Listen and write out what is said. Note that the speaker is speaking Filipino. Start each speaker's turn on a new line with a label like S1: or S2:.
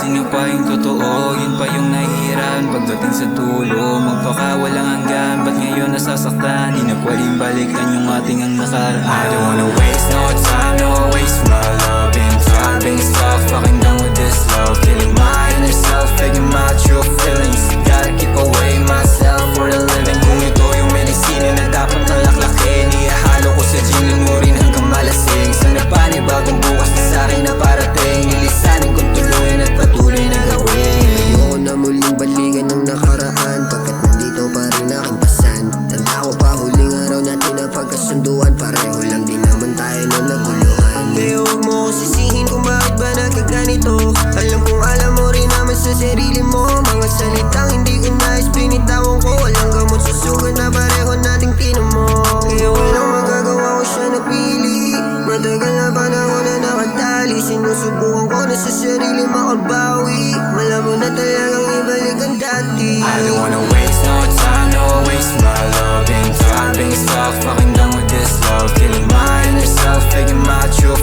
S1: Sino pa yung totoo, yun pa yung nahihiran. Pagdating sa dulo, magpakawalang hanggan. Ba't ngayon nasasaktan, di na pwedeng balikan yung ating ang nakaraan. I don't wanna waste no time, no waste my love. Been tired, being stuck, fucking done with this love. Killing my inner self, faking my true feelings. Gotta keep away myself for the living. Kung ito yung medisina na dapat nalaklakin, ihahalo ko sa gin mo rin hanggang malasing. Sana panibagong bukas na sa'kin na parating. Nilisanin kong tuluyan at patuloy na gawin.
S2: Ayoko na muling balikan ng nakaraan, pagkat nandito pa rin aking pasan. Tanda ko pa huling araw natin na pagkasunduan, pareho lang din naman tayo na naguluhan. Kaya huwag mo ko sisihin kung bakit ba nagkaganito. Alam mo rin naman sa sarili mo, mga salitang hindi ko nais binitawan ko. Walang gamot sa sugat na pareho nating tinamo. Kaya walang magagawa ko siya napili. Matagal na panahon na nakatali, sinusubukan ko na sa sarili makabawi. Malabo na talagang ibalik ang dati.
S1: I don't wanna waste no time, no waste my love. Been tired, being stuck, fucking done with this love. Killing my inner self, faking my true